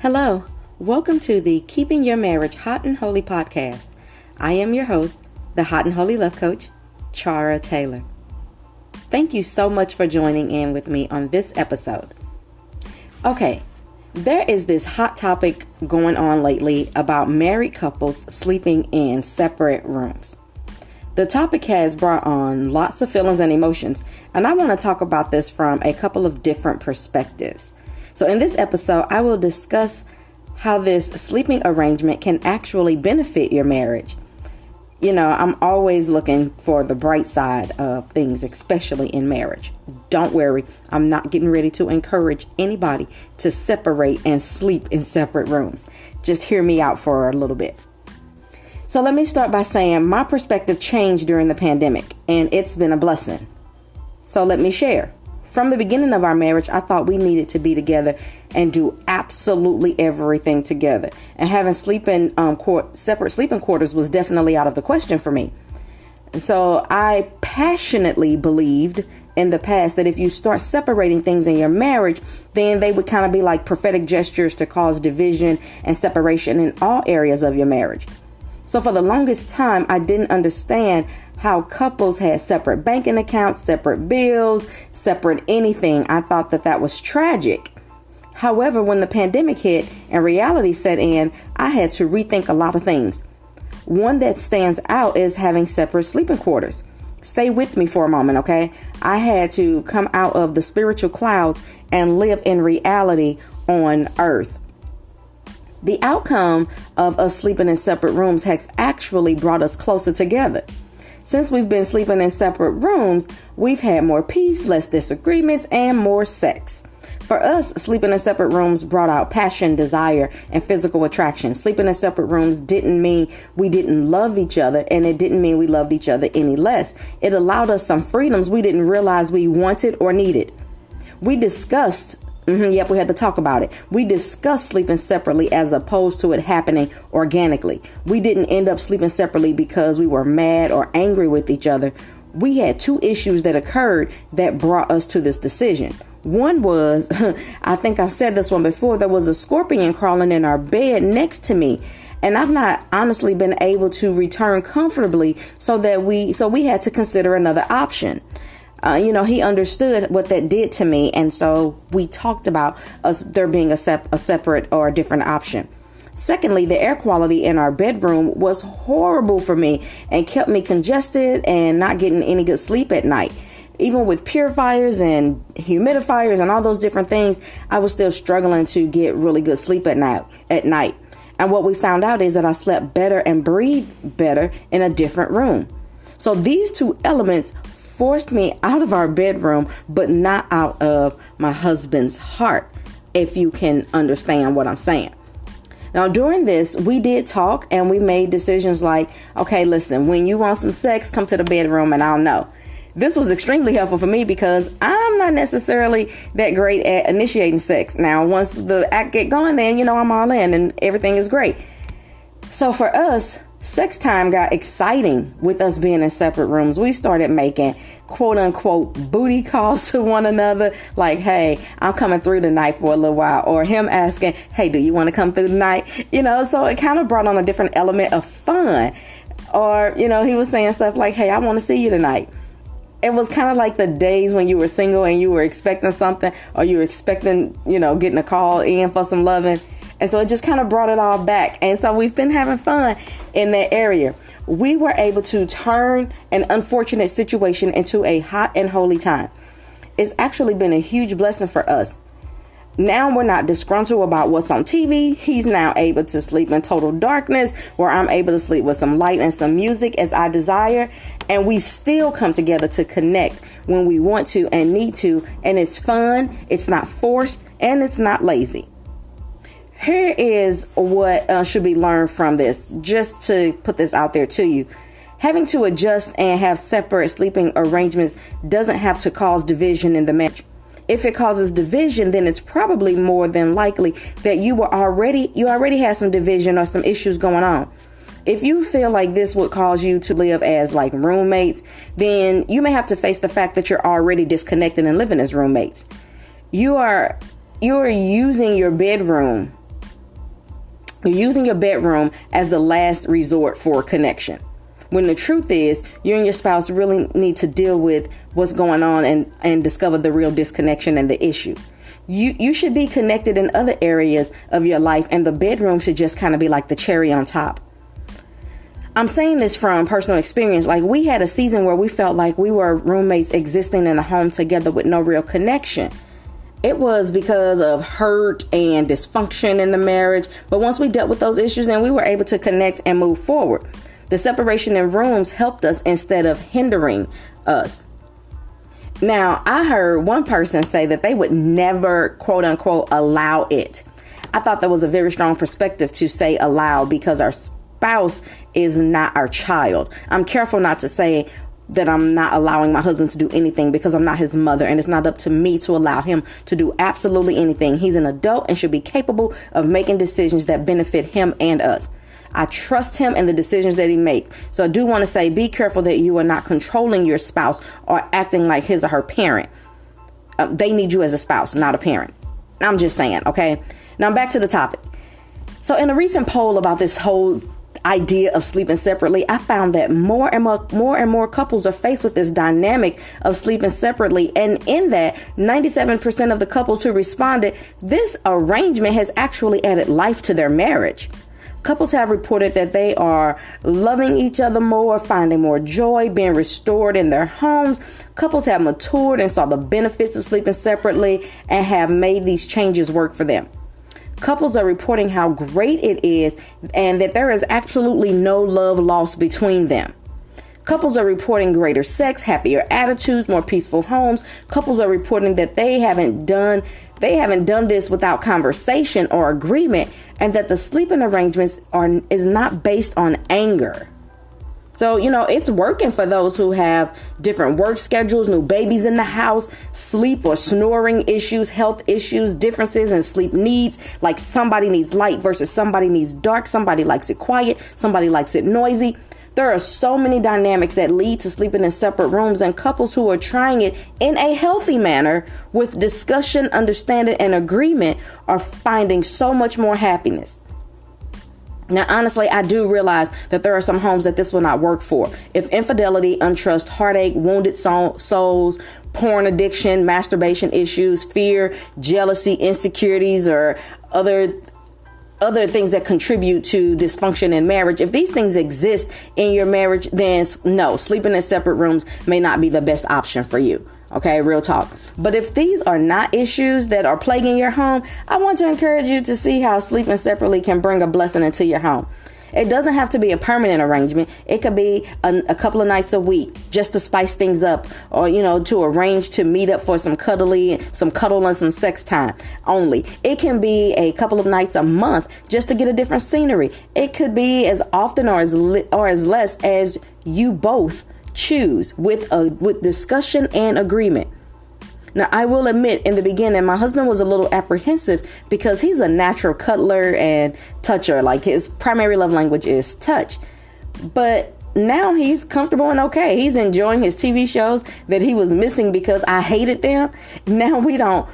Hello, welcome to the Keeping Your Marriage Hot and Holy podcast. I am your host, the Hot and Holy Love Coach, Chara Taylor. Thank you so much for joining in with me on this episode. Okay, there is this hot topic going on lately about married couples sleeping in separate rooms. The topic has brought on lots of feelings and emotions, and I want to talk about this from a couple of different perspectives. So in this episode, I will discuss how this sleeping arrangement can actually benefit your marriage. You know, I'm always looking for the bright side of things, especially in marriage. Don't worry, I'm not getting ready to encourage anybody to separate and sleep in separate rooms. Just hear me out for a little bit. So let me start by saying my perspective changed during the pandemic, and it's been a blessing. So let me share. From the beginning of our marriage, I thought we needed to be together and do absolutely everything together. And having separate sleeping quarters was definitely out of the question for me. So I passionately believed in the past that if you start separating things in your marriage, then they would kind of be like prophetic gestures to cause division and separation in all areas of your marriage. So for the longest time, I didn't understand how couples had separate banking accounts, separate bills, separate anything. I thought that was tragic. However, when the pandemic hit and reality set in, I had to rethink a lot of things. One that stands out is having separate sleeping quarters. Stay with me for a moment, okay? I had to come out of the spiritual clouds and live in reality on earth. The outcome of us sleeping in separate rooms has actually brought us closer together. Since we've been sleeping in separate rooms, we've had more peace, less disagreements, and more sex. For us, sleeping in separate rooms brought out passion, desire, and physical attraction. Sleeping in separate rooms didn't mean we didn't love each other, and it didn't mean we loved each other any less. It allowed us some freedoms we didn't realize we wanted or needed. We discussed we had to talk about it. We discussed sleeping separately as opposed to it happening organically. We didn't end up sleeping separately because we were mad or angry with each other. We had two issues that occurred that brought us to this decision. One was, I think I've said this one before, there was a scorpion crawling in our bed next to me. And I've not honestly been able to return comfortably, so we had to consider another option. He understood what that did to me. And so we talked about there being a separate or a different option. Secondly, the air quality in our bedroom was horrible for me and kept me congested and not getting any good sleep at night. Even with purifiers and humidifiers and all those different things, I was still struggling to get really good sleep at night. And what we found out is that I slept better and breathed better in a different room. So these two elements forced me out of our bedroom, but not out of my husband's heart, if you can understand what I'm saying. Now, during this, we did talk and we made decisions like, okay, listen, when you want some sex, come to the bedroom and I'll know. This was extremely helpful for me because I'm not necessarily that great at initiating sex. Now, once the act get going, then, I'm all in and everything is great. So for us, sex time got exciting with us being in separate rooms. We started making quote unquote booty calls to one another. Like, hey, I'm coming through tonight for a little while. Or him asking, hey, do you want to come through tonight? So it kind of brought on a different element of fun. Or, he was saying stuff like, hey, I want to see you tonight. It was kind of like the days when you were single and you were expecting something, or you were expecting, getting a call in for some loving. And so it just kind of brought it all back. And so we've been having fun in that area. We were able to turn an unfortunate situation into a hot and holy time. It's actually been a huge blessing for us. Now we're not disgruntled about what's on TV. He's now able to sleep in total darkness, where I'm able to sleep with some light and some music as I desire. And we still come together to connect when we want to and need to. And it's fun. It's not forced and it's not lazy. Here is what should be learned from this, just to put this out there to you. Having to adjust and have separate sleeping arrangements doesn't have to cause division in the marriage. If it causes division, then it's probably more than likely that you already had some division or some issues going on. If you feel like this would cause you to live as like roommates, then you may have to face the fact that you're already disconnected and living as roommates. You are using your bedroom You're using your bedroom as the last resort for connection. When the truth is, you and your spouse really need to deal with what's going on and discover the real disconnection and the issue. You should be connected in other areas of your life, and the bedroom should just kind of be like the cherry on top. I'm saying this from personal experience. Like, we had a season where we felt like we were roommates existing in the home together with no real connection. It was because of hurt and dysfunction in the marriage. But once we dealt with those issues, then we were able to connect and move forward. The separation in rooms helped us instead of hindering us. Now, I heard one person say that they would never, quote unquote, allow it. I thought that was a very strong perspective to say allow, because our spouse is not our child. I'm careful not to say that I'm not allowing my husband to do anything, because I'm not his mother, and it's not up to me to allow him to do absolutely anything. He's an adult and should be capable of making decisions that benefit him and us. I trust him and the decisions that he makes. So I do want to say, be careful that you are not controlling your spouse or acting like his or her parent. They need you as a spouse, not a parent. I'm just saying, okay? Now back to the topic. So in a recent poll about this whole idea of sleeping separately, I found that more and more couples are faced with this dynamic of sleeping separately. And in that, 97% of the couples who responded, this arrangement has actually added life to their marriage. Couples have reported that they are loving each other more, finding more joy, being restored in their homes. Couples have matured and saw the benefits of sleeping separately and have made these changes work for them. Couples are reporting how great it is and that there is absolutely no love lost between them. Couples are reporting greater sex, happier attitudes, more peaceful homes. Couples are reporting that they haven't done this without conversation or agreement, and that the sleeping arrangements is not based on anger. So, it's working for those who have different work schedules, new babies in the house, sleep or snoring issues, health issues, differences in sleep needs, like somebody needs light versus somebody needs dark, somebody likes it quiet, somebody likes it noisy. There are so many dynamics that lead to sleeping in separate rooms, and couples who are trying it in a healthy manner with discussion, understanding, and agreement are finding so much more happiness. Now, honestly, I do realize that there are some homes that this will not work for. If infidelity, untrust, heartache, wounded souls, porn addiction, masturbation issues, fear, jealousy, insecurities, or other things that contribute to dysfunction in marriage, if these things exist in your marriage, then no, sleeping in separate rooms may not be the best option for you. Okay, real talk. But if these are not issues that are plaguing your home, I want to encourage you to see how sleeping separately can bring a blessing into your home. It doesn't have to be a permanent arrangement. It could be a couple of nights a week just to spice things up, or, to arrange to meet up for some cuddle and some sex time only. It can be a couple of nights a month just to get a different scenery. It could be as often or as less as you both choose, with discussion and agreement. Now, I will admit, in the beginning, my husband was a little apprehensive because he's a natural cuddler and toucher. Like, his primary love language is touch. But now he's comfortable and okay. He's enjoying his TV shows that he was missing because I hated them. Now we don't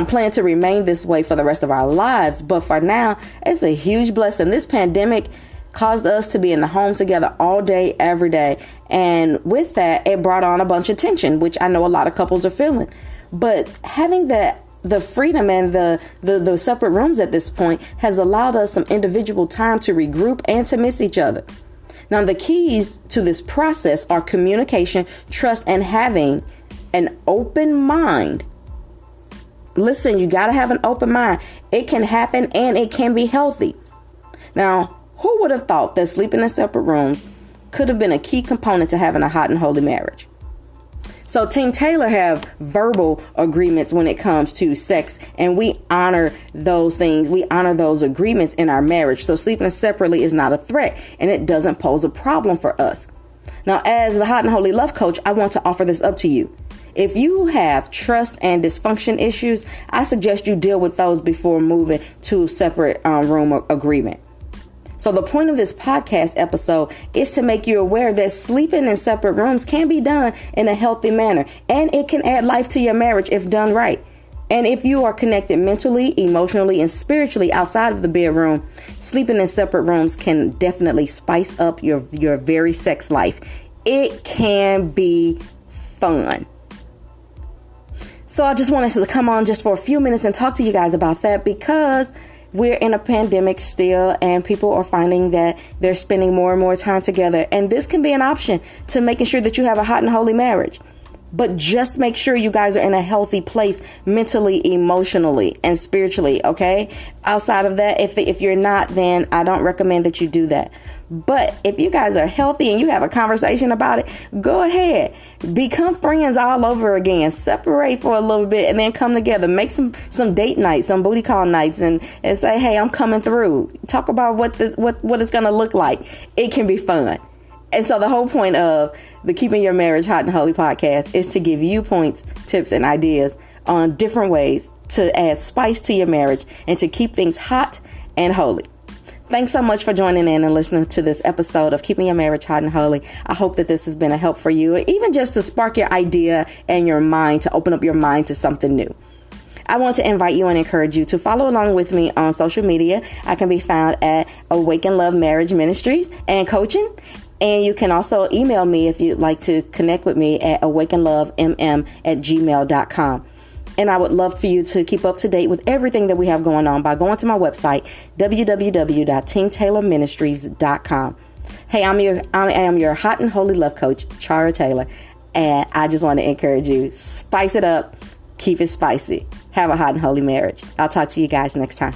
plan to remain this way for the rest of our lives. But for now, it's a huge blessing. This pandemic caused us to be in the home together all day, every day. And with that, it brought on a bunch of tension, which I know a lot of couples are feeling. But having the freedom and the separate rooms at this point has allowed us some individual time to regroup and to miss each other. Now, the keys to this process are communication, trust, and having an open mind. Listen, you got to have an open mind. It can happen and it can be healthy. Now, who would have thought that sleeping in separate rooms could have been a key component to having a hot and holy marriage? So Team Taylor have verbal agreements when it comes to sex, and we honor those things. We honor those agreements in our marriage. So sleeping separately is not a threat, and it doesn't pose a problem for us. Now, as the Hot and Holy Love Coach, I want to offer this up to you. If you have trust and dysfunction issues, I suggest you deal with those before moving to a separate room agreement. So the point of this podcast episode is to make you aware that sleeping in separate rooms can be done in a healthy manner, and it can add life to your marriage if done right. And if you are connected mentally, emotionally, and spiritually outside of the bedroom, sleeping in separate rooms can definitely spice up your very sex life. It can be fun. So I just wanted to come on just for a few minutes and talk to you guys about that, because we're in a pandemic still, and people are finding that they're spending more and more time together. And this can be an option to making sure that you have a hot and holy marriage. But just make sure you guys are in a healthy place mentally, emotionally, and spiritually, okay? Outside of that, if you're not, then I don't recommend that you do that. But if you guys are healthy and you have a conversation about it, go ahead. Become friends all over again. Separate for a little bit and then come together. Make some date nights, some booty call nights, and say, hey, I'm coming through. Talk about what it's going to look like. It can be fun. And so the whole point of the Keeping Your Marriage Hot and Holy podcast is to give you points, tips, and ideas on different ways to add spice to your marriage and to keep things hot and holy. Thanks so much for joining in and listening to this episode of Keeping Your Marriage Hot and Holy. I hope that this has been a help for you, even just to spark your idea and your mind, to open up your mind to something new. I want to invite you and encourage you to follow along with me on social media. I can be found at Awaken Love Marriage Ministries and Coaching. And you can also email me if you'd like to connect with me at awakenlovemm@gmail.com. And I would love for you to keep up to date with everything that we have going on by going to my website, www.teamtaylorministries.com. Hey, I am your hot and holy love coach, Chara Taylor. And I just want to encourage you, spice it up, keep it spicy. Have a hot and holy marriage. I'll talk to you guys next time.